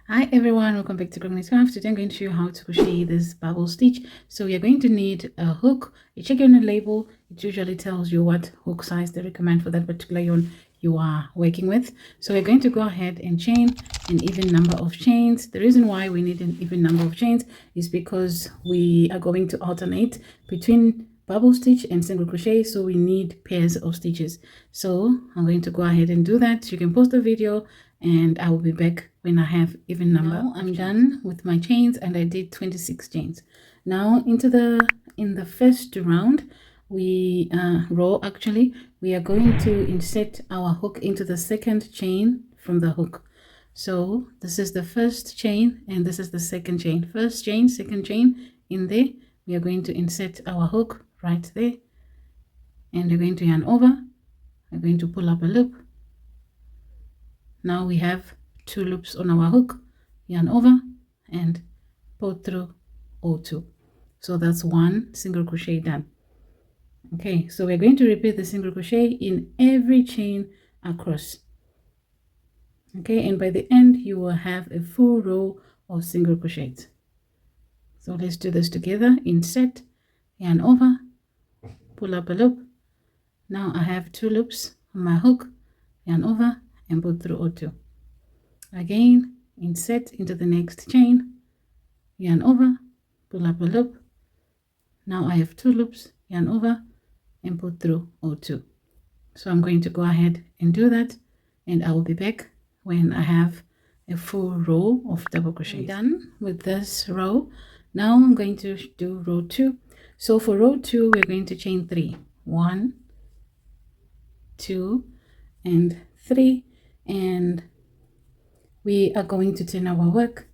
Hi everyone, welcome back to Crochet Scarves. Today I'm going to show you how to crochet this bubble stitch. So you're going to need a hook. You check on the label, it usually tells you what hook size they recommend for that particular yarn you are working with. So we're going to go ahead and chain an even number of chains. The reason why we need an even number of chains is because we are going to alternate between bubble stitch and single crochet, so we need pairs of stitches. So I'm going to go ahead and do that. You can pause the video and I will be back when I have even number. Now I'm done with my chains and I did 26 chains. Now in the first round row actually, we are going to insert our hook into the second chain from the hook. So this is the first chain and this is the second chain. First chain, second chain, in there we are going to insert our hook right there, and we're going to yarn over. We're going to pull up a loop. Now we have 2 loops on our hook, yarn over and pull through all 2. So that's 1 single crochet done. Okay, so we're going to repeat the single crochet in every chain across. Okay, and by the end you will have a full row of single crochets. So let's do this together. Insert, yarn over, pull up a loop. Now I have 2 loops on my hook, yarn over and pull through all 2. Again, insert into the next chain, yarn over, pull up a loop. Now I have 2 loops, yarn over and pull through all 2. So I'm going to go ahead and do that, and I will be back when I have a full row of double crochet. Done with this row. Now I'm going to do row 2. So for row 2 we're going to chain 3. 1, 2 and 3, and we are going to turn our work.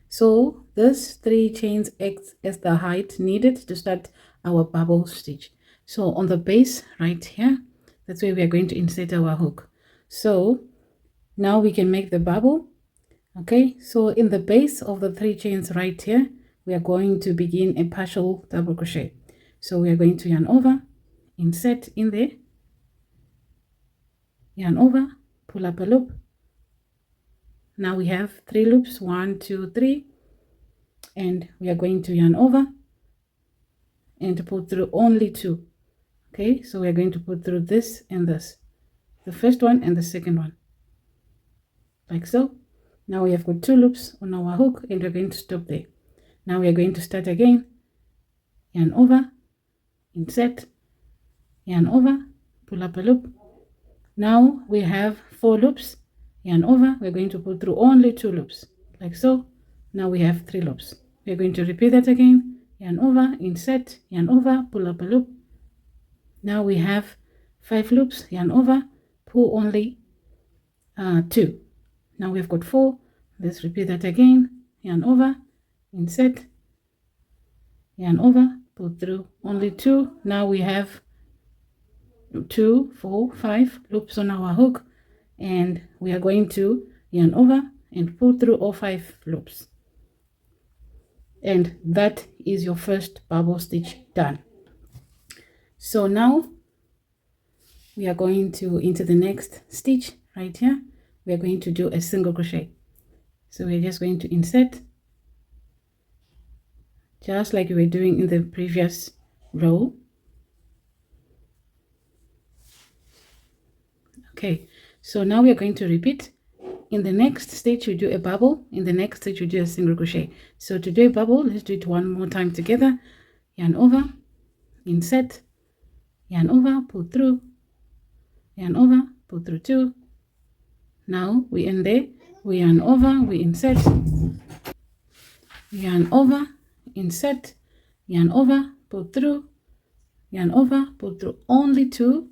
So this 3 chains acts as the height needed to start our bubble stitch. So on the base right here, that's where we are going to insert our hook. So now we can make the bubble. Okay, so in the base of the 3 chains right here, we are going to begin a partial double crochet. So we are going to yarn over, insert in there, yarn over, pull up a loop. Now we have 3 loops, 1, 2, 3, and we are going to yarn over and pull through only 2. Okay, so we are going to put through this and this, the first one and the second one, like so. Now we have got 2 loops on our hook and we're going to stop there. Now we are going to start again, yarn over, insert, yarn over, pull up a loop. Now we have 4 loops, yarn over, we're going to pull through only 2 loops, like so. Now we have 3 loops. We're going to repeat that again, yarn over, insert, yarn over, pull up a loop. Now we have 5 loops, yarn over, pull only 2. Now we've got 4. Let's repeat that again, yarn over, insert, yarn over, pull through only 2. Now we have 2, 4, 5 loops on our hook, and we are going to yarn over and pull through all 5 loops, and that is your first bubble stitch done. So now we are going to into the next stitch right here. We are going to do a single crochet. So we're just going to insert just like we were doing in the previous row. Okay, so now we are going to repeat. In the next stitch we do a bubble, in the next stitch we do a single crochet. So to do a bubble, let's do it one more time together. Yarn over, insert, yarn over, pull through, yarn over, pull through 2. Now we end there, we yarn over, we insert, yarn over, insert, yarn over, pull through, yarn over, pull through only 2.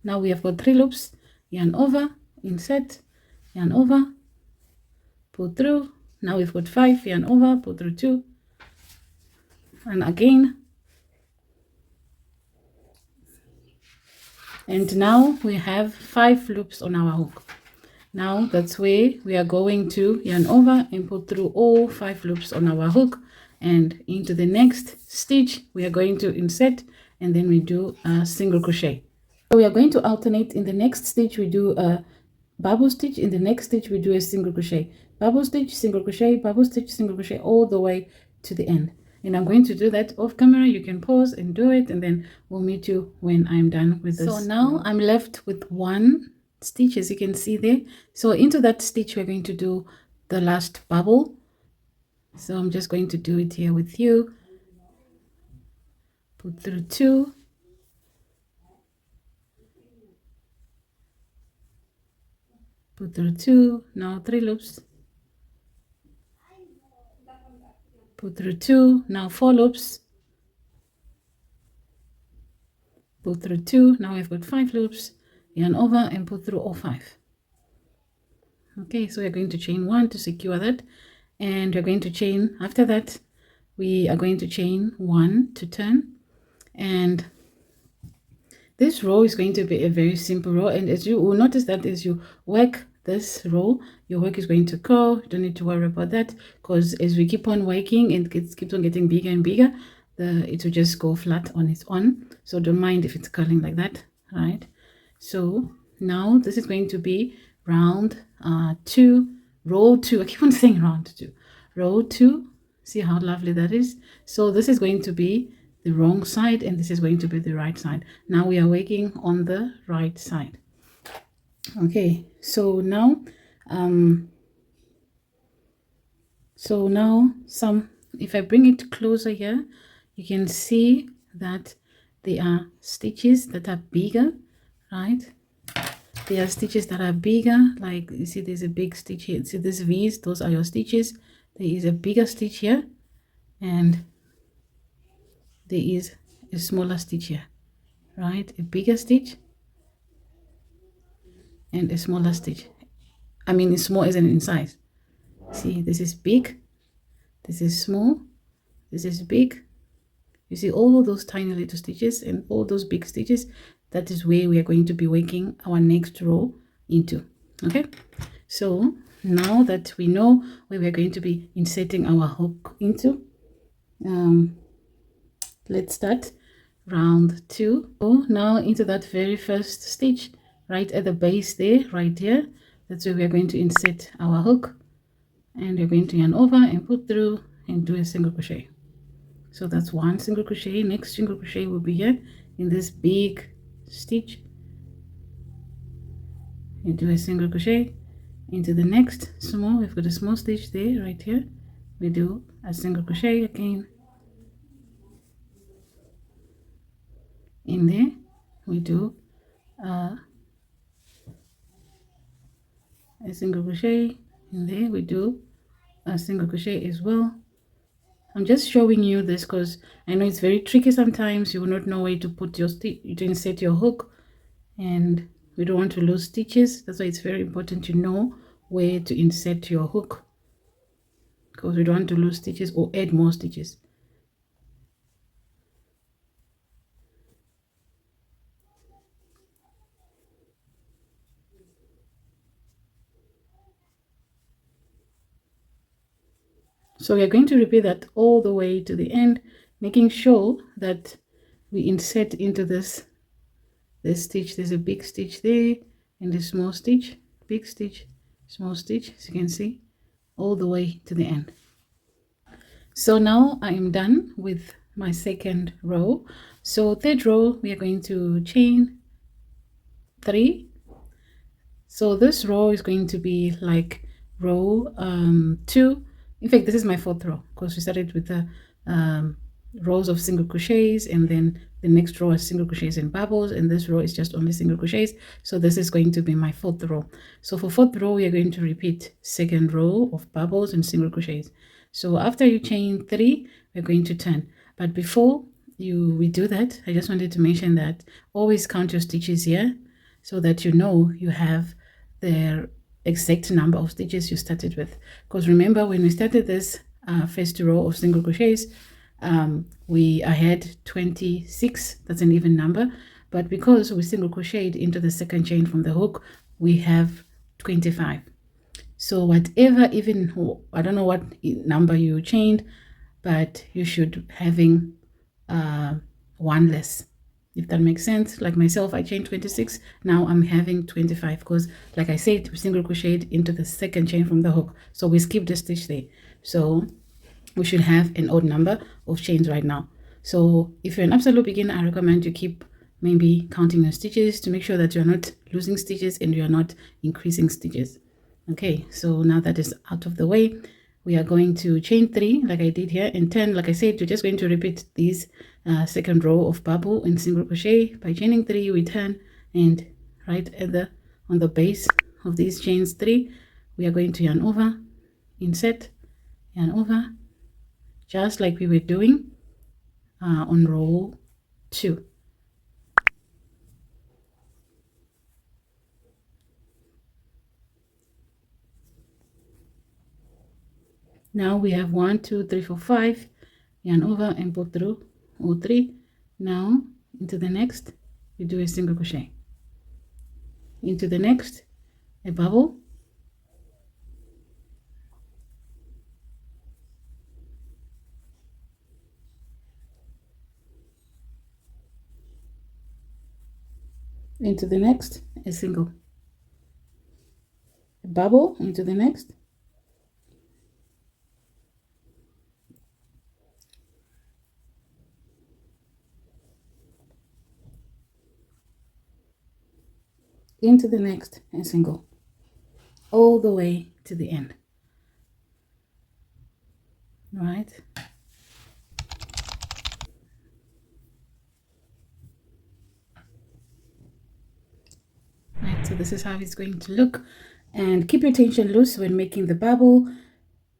Now we have got 3 loops, yarn over, insert, yarn over, pull through. Now we've got 5, yarn over, pull through 2, and again. And now we have 5 loops on our hook. Now that's where we are going to yarn over and pull through all 5 loops on our hook, and into the next stitch we are going to insert, and then we do a single crochet. So we are going to alternate. In the next stitch we do a bubble stitch. In the next stitch we do a single crochet, bubble stitch, single crochet, bubble stitch, single crochet, all the way to the end. And I'm going to do that off camera. You can pause and do it, and then we'll meet you when I'm done with this. So now I'm left with one stitch, as you can see there. So into that stitch we're going to do the last bubble. So I'm just going to do it here with you. Put through 2, put through 2, now 3 loops, put through 2, now 4 loops, put through 2, now we've got 5 loops, yarn over and put through all 5. Okay, so we're going to chain 1 to secure that, and we're going to chain, after that we are going to chain 1 to turn, and this row is going to be a very simple row, and as you will notice that as you work this row, your work is going to curl. You don't need to worry about that, because as we keep on working and it keeps on getting bigger and bigger, it will just go flat on its own. So don't mind if it's curling like that, right? So now this is going to be round 2, row 2. I keep on saying round 2, row 2. See how lovely that is? So this is going to be the wrong side, and this is going to be the right side. Now we are working on the right side. Okay, so now if I bring it closer here, you can see that there are stitches that are bigger, right? There are stitches that are bigger, like you see there's a big stitch here. See these V's, those are your stitches. There is a bigger stitch here, and there is a smaller stitch here, right? A bigger stitch and a smaller stitch. I mean, it's small as in size. See, this is big, this is small, this is big. You see all those tiny little stitches and all those big stitches. That is where we are going to be working our next row into. Okay, so now that we know where we are going to be inserting our hook into, let's start round 2. So now into that very first stitch right at the base there, right here, that's where we are going to insert our hook, and we're going to yarn over and put through and do a single crochet. So that's one single crochet. Next single crochet will be here in this big stitch. You do a single crochet into the next small. We've got a small stitch there, right here. We do a single crochet again. In there, we do a single crochet. In there, we do a single crochet as well. I'm just showing you this because I know it's very tricky sometimes. You will not know where to put your stitch, to insert your hook, and we don't want to lose stitches. That's why it's very important to know where to insert your hook, because we don't want to lose stitches or add more stitches. So we are going to repeat that all the way to the end, making sure that we insert into this stitch. There's a big stitch there and a small stitch, big stitch, small stitch, as you can see, all the way to the end. So now I am done with my second row. So third row, we are going to chain 3. So this row is going to be like row 2. In fact, this is my 4th row, because we started with the rows of single crochets, and then the next row is single crochets and bubbles, and this row is just only single crochets. So this is going to be my 4th row. So for 4th row, we are going to repeat 2nd row of bubbles and single crochets. So after you chain 3, we're going to turn. But before we do that, I just wanted to mention that always count your stitches here, so that you know you have the exact number of stitches you started with. Because remember, when we started this first row of single crochets, I had 26. That's an even number, but because we single crocheted into the second chain from the hook, we have 25. So whatever, even I don't know what number you chained, but you should having one less. if that makes sense. Like myself, I chained 26. Now I'm having 25 because, like I said, we single crocheted into the second chain from the hook, so we skipped a stitch there. So we should have an odd number of chains right now. So if you're an absolute beginner, I recommend you keep maybe counting your stitches to make sure that you're not losing stitches and you're not increasing stitches. Okay, so now that is out of the way, we are going to chain 3 like I did here, and 10 like I said. You're just going to repeat these second row of bubble in single crochet. By chaining 3 we turn, and right at the on the base of these chains 3 we are going to yarn over, insert, yarn over, just like we were doing on row 2. Now we have 1 2 3 4 5, yarn over and pull through all 3. Now into the next we do a single crochet, into the next a bubble, into the next a single, a bubble, into the next, into the next a single, all the way to the end. Right, so this is how it's going to look. And keep your tension loose when making the bubble.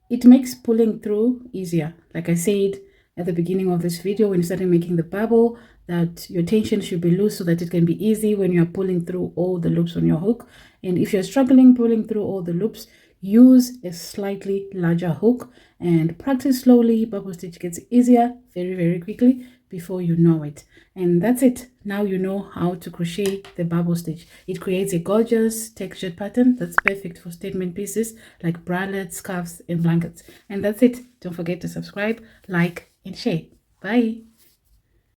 It makes pulling through easier. Like I said at the beginning of this video, when you started making the bubble, that your tension should be loose so that it can be easy when you're pulling through all the loops on your hook. And if you're struggling pulling through all the loops, use a slightly larger hook and practice slowly. Bubble stitch gets easier very quickly before you know it. And that's it. Now you know how to crochet the bubble stitch. It creates a gorgeous textured pattern that's perfect for statement pieces like bralettes, scarves, and blankets. And that's it. Don't forget to subscribe, like, and share. Bye.